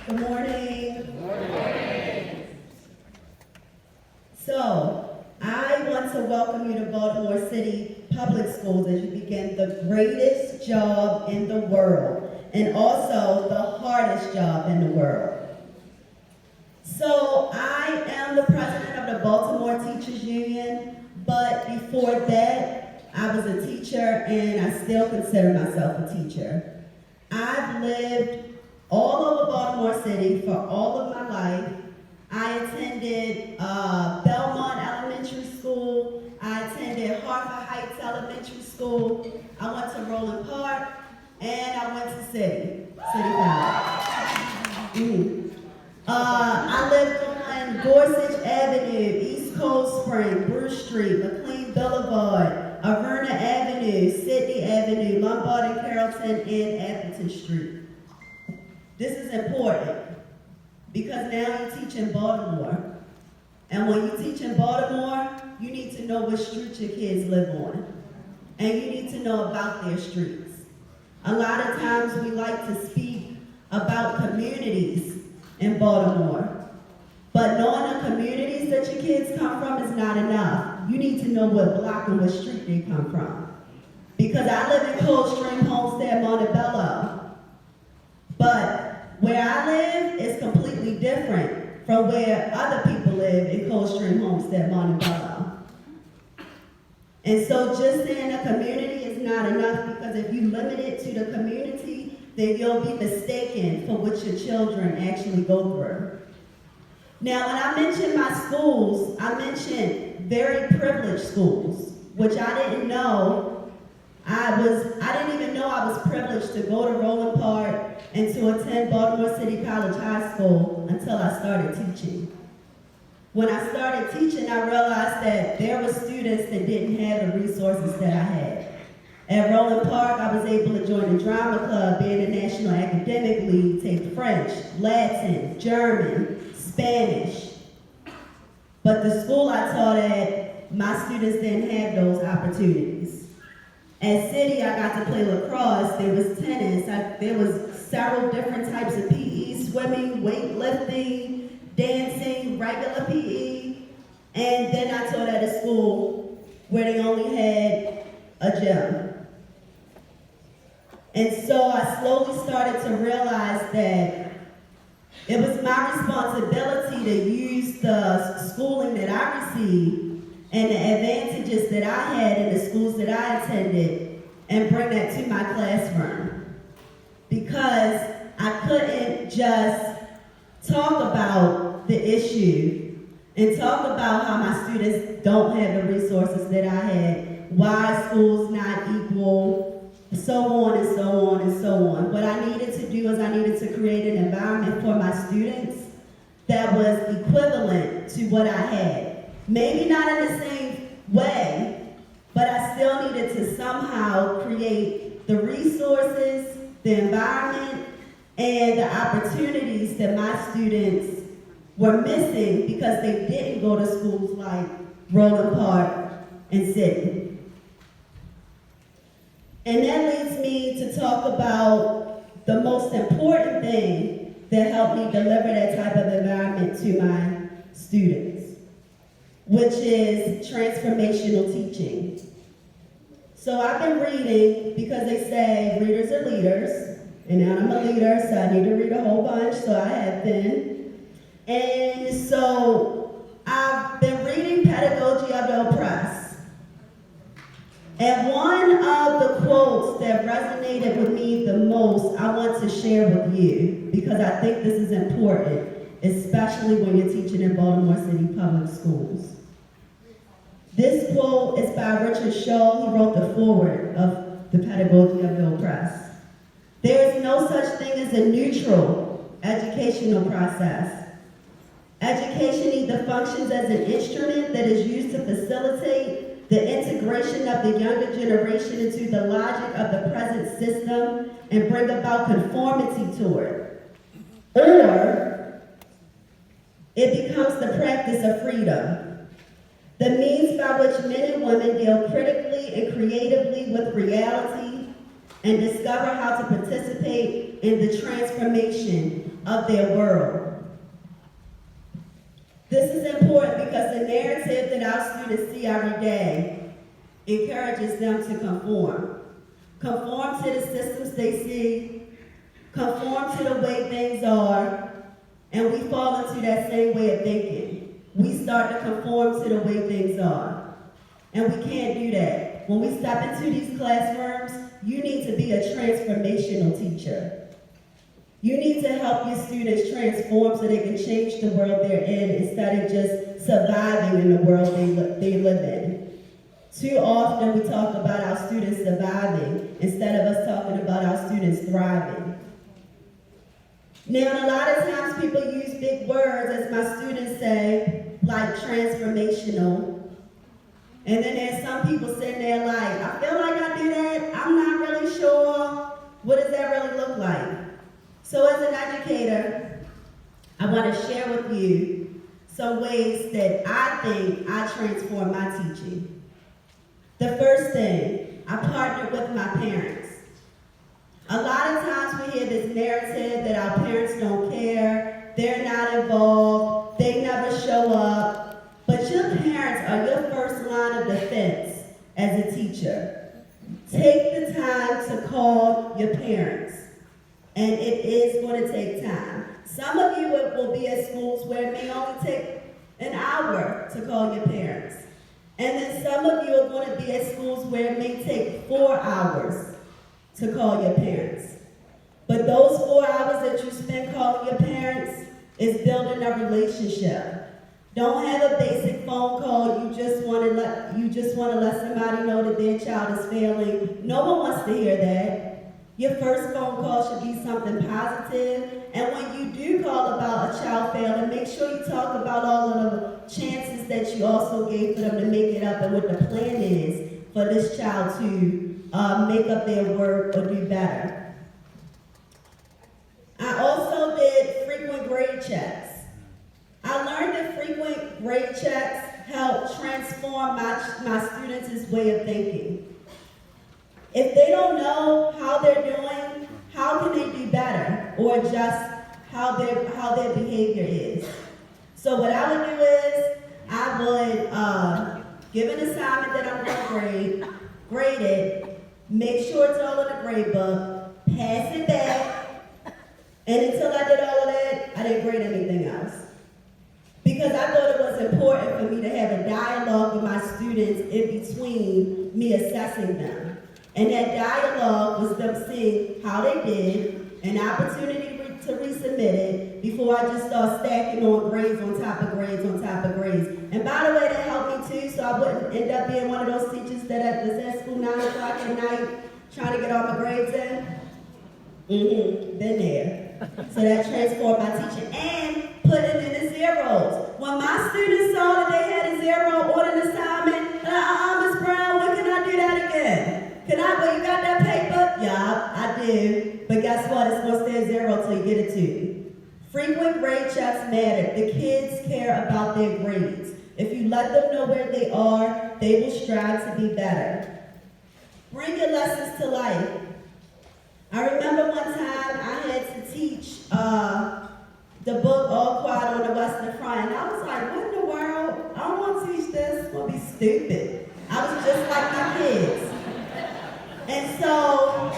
Good morning. Good morning. So, I want to welcome you to Baltimore City Public Schools as you begin the greatest job in the world and also the hardest job in the world. So, I am the president of the Baltimore Teachers Union, but before that, I was a teacher and I still consider myself a teacher. I've lived all over Baltimore City for all of my life. I attended Belmont Elementary School. I attended Hartford Heights Elementary School. I went to Roland Park, and I went to City College. I lived on Gorsuch Avenue, East Cold Spring, Bruce Street, McLean Boulevard, Averna Avenue, Sydney Avenue, Lombard and Carrollton, and Atherton Street. This is important because now you teach in Baltimore. And when you teach in Baltimore, you need to know which streets your kids live on. And you need to know about their streets. A lot of times we like to speak about communities in Baltimore. But knowing the communities that your kids come from is not enough. You need to know what block and what street they come from. Because I live in Coldstream, Homestead, Montebello. But where I live is completely different from where other people live in Coldstream, Homestead, Montebello. And so just saying a community is not enough because if you limit it to the community, then you'll be mistaken for what your children actually go through. Now, when I mentioned my schools, I mentioned very privileged schools, which I didn't know. I didn't even know I was privileged to go to Roland Park and to attend Baltimore City College High School until I started teaching. When I started teaching, I realized that there were students that didn't have the resources that I had. At Roland Park, I was able to join the drama club, be in the National Academic League, take French, Latin, German, Spanish. But the school I taught at, my students didn't have those opportunities. At City, I got to play lacrosse, there was tennis, there was several different types of PE, swimming, weightlifting, dancing, regular PE, and then I taught at a school where they only had a gym. And so I slowly started to realize that it was my responsibility to use the schooling that I received and the advantages that I had in the schools that I attended and bring that to my classroom. Because I couldn't just talk about the issue and talk about how my students don't have the resources that I had, why school's not equal, so on and so on and so on. What I needed to do is I needed to create an environment for my students that was equivalent to what I had. Maybe not in the same way, but I still needed to somehow create the resources, the environment, and the opportunities that my students were missing because they didn't go to schools like Roland Park and City. And that leads me to talk about the most important thing that helped me deliver that type of environment to my students, which is transformational teaching. So I've been reading because they say readers are leaders, and now I'm a leader, so I need to read a whole bunch, so I have been. And so I've been reading Pedagogy of the Oppressed. And one of the quotes that resonated with me the most, I want to share with you because I think this is important, especially when you're teaching in Baltimore City Public Schools. This quote is by Richard Shull. He wrote the foreword of the Pedagogy of the Oppressed. There is no such thing as a neutral educational process. Education either functions as an instrument that is used to facilitate the integration of the younger generation into the logic of the present system and bring about conformity to it, or it becomes the practice of freedom, the means by which men and women deal critically and creatively with reality and discover how to participate in the transformation of their world. This is important because the narrative that our students see every day encourages them to conform. Conform to the systems they see, conform to the way things are, and we fall into that same way of thinking. We start to conform to the way things are. And we can't do that. When we step into these classrooms, you need to be a transformational teacher. You need to help your students transform so they can change the world they're in instead of just surviving in the world they live in. Too often we talk about our students surviving instead of us talking about our students thriving. Now, a lot of times people use big words, as my students say, like transformational. And then there's some people sitting there like, I feel like I do that, I'm not really sure. What does that really look like? So as an educator, I want to share with you some ways that I think I transform my teaching. The first thing, I partnered with my parents. A lot of times we hear this narrative that our parents don't care, they're not involved, they never show up, but your parents are your first line of defense as a teacher. Take the time to call your parents, and it is going to take time. Some of you will be at schools where it may only take an hour to call your parents. And then some of you are going to be at schools where it may take 4 hours to call your parents. But those 4 hours that you spend calling your parents is building a relationship. Don't have a basic phone call. You just want to let somebody know that their child is failing. No one wants to hear that. Your first phone call should be something positive. And when you do call about a child failing, make sure you talk about all of the chances that you also gave for them to make it up and what the plan is for this child to make up their work or do better. I also did frequent grade checks. I learned that frequent grade checks help transform my students' way of thinking. If they don't know how they're doing, how can they do better or adjust how their behavior is? So what I would do is I would give an assignment that I'm going to grade it, make sure it's all in the grade book, pass it back, and until I did all of that, I didn't grade anything else. Because I thought it was important for me to have a dialogue with my students in between me assessing them. And that dialogue was them seeing how they did, an opportunity to resubmit it before I just start stacking on grades on top of grades on top of grades. And by the way, that helped me too, so I wouldn't end up being one of those teachers that was at school 9 o'clock at night trying to get all my grades in. Been there. So that transformed my teaching. And putting in the zeros. When my students saw that they had a 0 on an assignment, Ms. Brown, when can I do that again? Well, you got that paper? Yeah, I do. But guess what? It's going to stay at 0 till you get it to. Frequent grade checks matter. The kids care about their grades. If you let them know where they are, they will strive to be better. Bring your lessons to life. I remember one time I had to teach the book All Quiet on the Western Front, and I was like, what in the world? I don't want to teach this. It's going to be stupid. I was just like my kids. And so,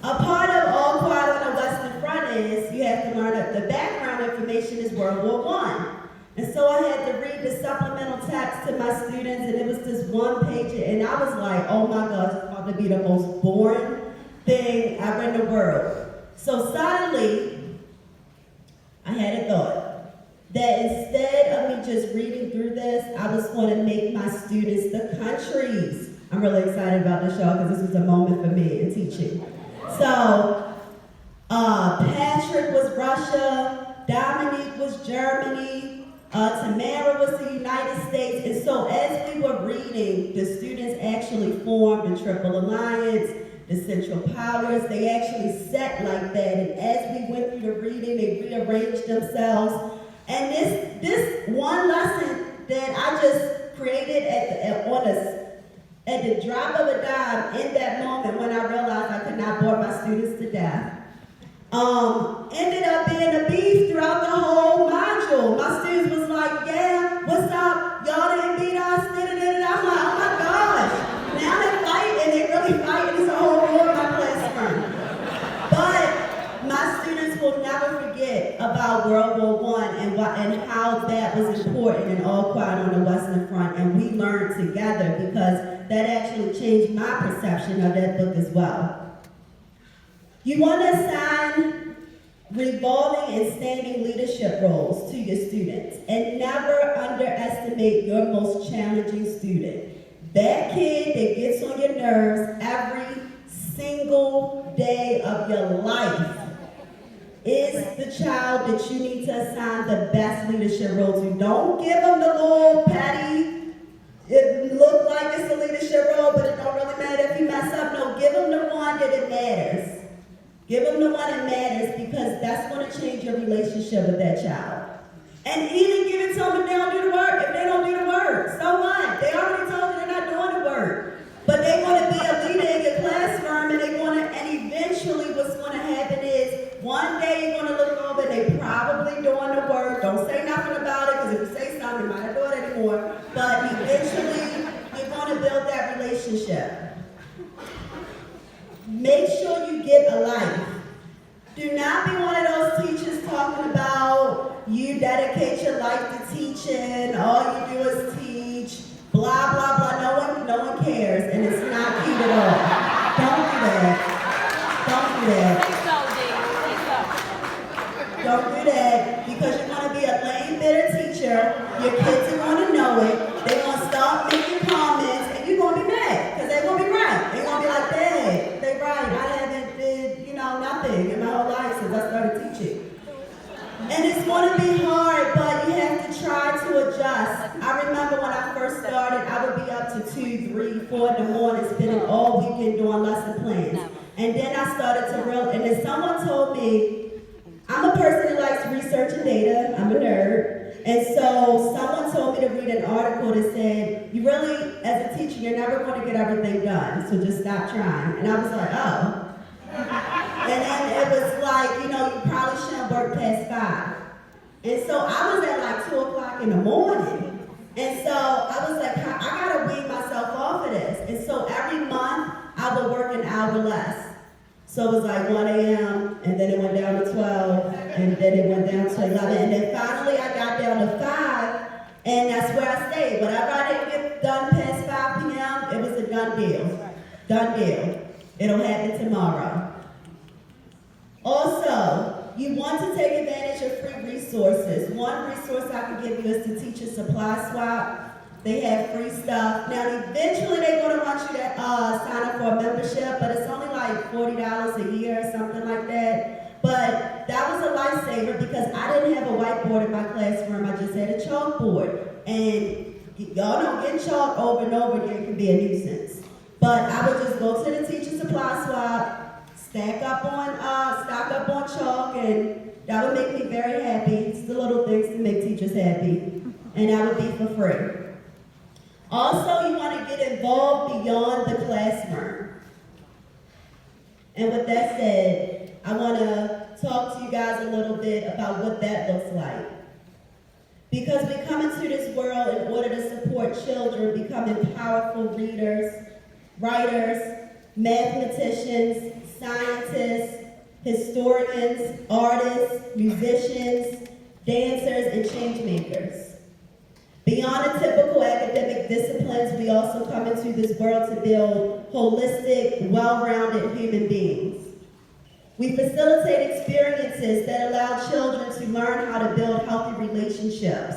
a part of All Quiet on the Western Front is you have to learn that the background information is World War I. And so I had to read the supplemental text to my students, and it was this one page, and I was like, oh my gosh, it's about to be the most boring thing ever in the world. So suddenly, I had a thought that instead of me just reading through this, I was going to make my students the countries. I'm really excited about this, y'all, because this was a moment for me in teaching. So, Patrick was Russia, Dominique was Germany, Tamara was the United States, and so as we were reading, the students actually formed the Triple Alliance, the Central Powers. They actually sat like that, and as we went through the reading, they rearranged themselves. And this one lesson that I just created at the drop of a dime in that moment when I realized I could not bore my students to death, Ended up being a beef throughout the whole module. My students was like, yeah, what's up? Y'all didn't beat us, I'm like, oh my gosh. Now they're fighting, they really fighting. It's a whole war in my classroom. But my students will never forget about World War I and how that was important and all quiet on the Western Front. And we learned together because that actually changed my perception of that book as well. You want to assign revolving and standing leadership roles to your students and never underestimate your most challenging student. That kid that gets on your nerves every single day of your life is the child that you need to assign the best leadership role to. Don't give them the little petty, it look like it's a leadership role, but it don't really matter if you mess up. No, give them the one that it matters. Give them the one that matters because that's going to change your relationship with that child. And even give it to them if they don't do the work. If they don't do the work, so what? They already told you they're not doing the work. But they're going to be a leader in your classroom, and eventually what's going to happen is one day you're going to look over and they probably doing the work. Don't say nothing about it because if you say something, you might not do it anymore. But eventually you're going to build that relationship. Make sure you get a life. Do not be one of those teachers talking about you dedicate your life to teaching, all you do is teach, blah, blah, blah. No one cares, and it's not cute at all. Don't do that. Don't do that. Don't do that because you're going to be a lame, bitter teacher. Your kids are going to know it. They're going to start making comments, and you're going to be mad because they're going to be right. They're going to be like, Dad, they're right. I haven't did, nothing in my whole life since I started teaching. And it's going to be hard, but you have to try to adjust. I remember when I first started, I would be up to 2, 3, 4 in the morning, spending all weekend doing lesson plans. And then I started to realize, and then someone told me, I'm a person who likes researching data, I'm a nerd. And so someone told me to read an article that said, you really, as a teacher, you're never going to get everything done, so just stop trying. And I was like, oh. And then it was like, you probably shouldn't work past 5. And so I was at like 2 o'clock in the morning. And so I was like, I gotta wean myself off of this. And so every month I would work an hour less. So it was like 1 a.m. and then it went down to 12 and then it went down to 11. And then finally I got down to 5 and that's where I stayed. Whatever I didn't get done past 5 p.m., it was a done deal. Done deal. It'll happen tomorrow. Also, you want to take advantage of free resources. One resource I can give you is the Teacher Supply Swap. They have free stuff. Now, eventually they're going to want you to sign up for a membership, but it's only like $40 a year or something like that. But that was a lifesaver because I didn't have a whiteboard in my classroom. I just had a chalkboard. And y'all know getting chalk over and over again can be a nuisance. But I would just go to the Teacher Supply Swap, stock up on chalk, and that would make me very happy. It's the little things that make teachers happy. And that would be for free. Also, you want to get involved beyond the classroom. And with that said, I want to talk to you guys a little bit about what that looks like. Because we come into this world in order to support children becoming powerful readers, writers, mathematicians, scientists, historians, artists, musicians, dancers, and change makers. Beyond the typical academic disciplines, we also come into this world to build holistic, well-rounded human beings. We facilitate experiences that allow children to learn how to build healthy relationships,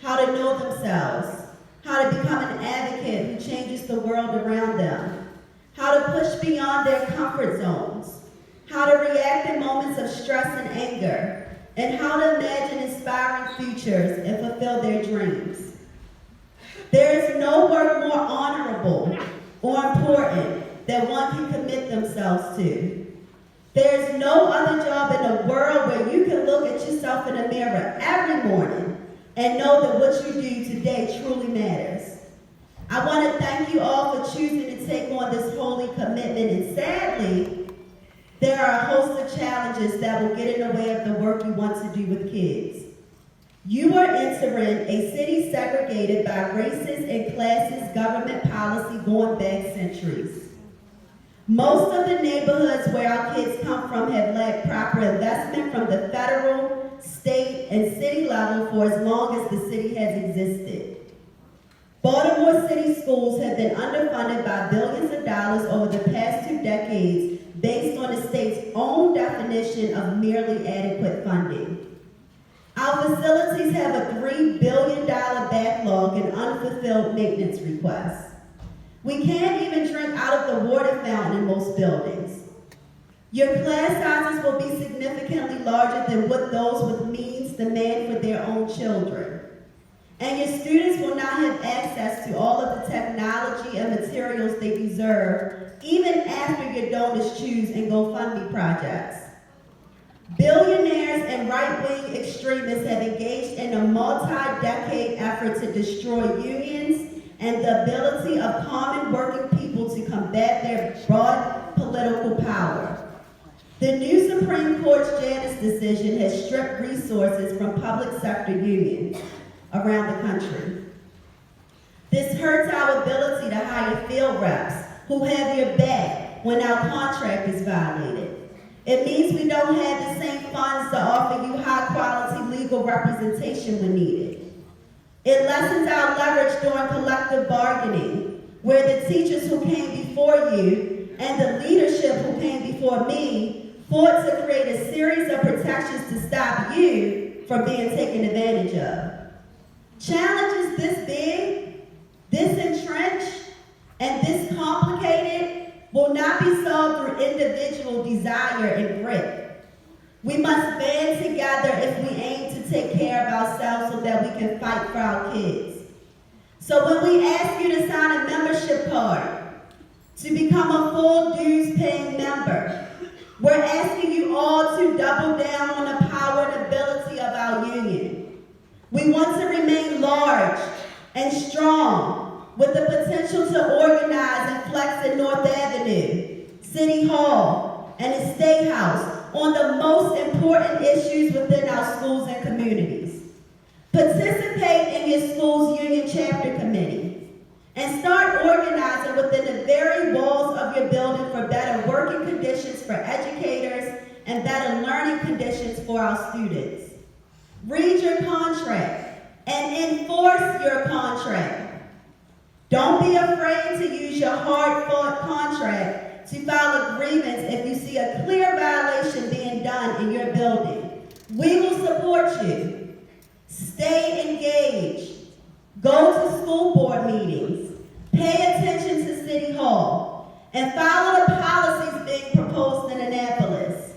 how to know themselves, how to become an advocate who changes the world around them, how to push beyond their comfort zones, how to react in moments of stress and anger, and how to imagine inspiring futures and fulfill their dreams. There is no work more honorable or important that one can commit themselves to. There is no other job in the world where you can look at yourself in the mirror every morning and know that what you do today truly matters. I want to thank you all for choosing to take on this holy commitment, and sadly, there are a host of challenges that will get in the way of the work you want to do with kids. You are entering a city segregated by races and classes government policy going back centuries. Most of the neighborhoods where our kids come from have lacked proper investment from the federal, state, and city level for as long as the city has existed. Baltimore City schools have been underfunded by billions of dollars over the past 2 decades based on the state's own definition of merely adequate funding. Our facilities have a $3 billion backlog in unfulfilled maintenance requests. We can't even drink out of the water fountain in most buildings. Your class sizes will be significantly larger than what those with means demand for their own children. And your students will not have access to all of the technology and materials they deserve, even after your donors choose and GoFundMe projects. Billionaires and right-wing extremists have engaged in a multi-decade effort to destroy unions and the ability of common working people to combat their broad political power. The new Supreme Court's Janus decision has stripped resources from public sector unions around the country. This hurts our ability to hire field reps who have your back when our contract is violated. It means we don't have the same funds to offer you high-quality legal representation when needed. It lessens our leverage during collective bargaining, where the teachers who came before you and the leadership who came before me fought to create a series of protections to stop you from being taken advantage of. Challenges this big, this entrenched, and this complicated will not be solved through individual desire and grit. We must band together if we aim to take care of ourselves so that we can fight for our kids. So when we ask you to sign a membership card, to become a full dues paying member, we're asking you all to double down on the power and ability of our union. We want to remain large and strong, with the potential to organize and flex in North Avenue, City Hall, and the State House on the most important issues within our schools and communities. Participate in your school's union chapter committee and start organizing within the very walls of your building for better working conditions for educators and better learning conditions for our students. Read your contract and enforce your contract. Don't be afraid to use your hard-fought contract to file a grievance if you see a clear violation being done in your building. We will support you. Stay engaged. Go to school board meetings. Pay attention to City Hall. And follow the policies being proposed in Annapolis.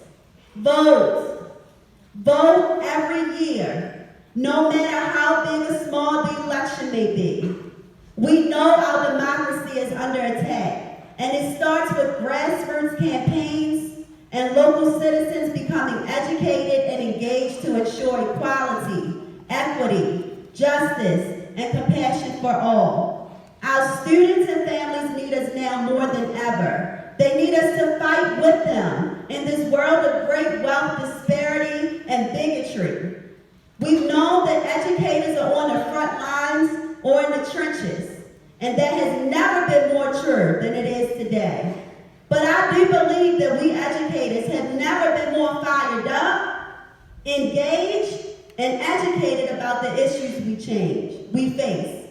Vote. Vote every year, no matter how big or small the election may be. We know our democracy is under attack, and it starts with grassroots campaigns and local citizens becoming educated and engaged to ensure equality, equity, justice, and compassion for all. Our students and families need us now more than ever. They need us to fight with them in this world of great wealth disparity and bigotry. We've known that educators are on the front lines or in the trenches, and that has never been more true than it is today. But I do believe that we educators have never been more fired up, engaged, and educated about the issues we face.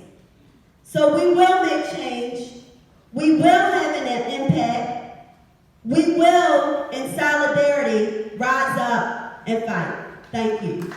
So we will make change. We will have an impact. We will, in solidarity, rise up and fight. Thank you.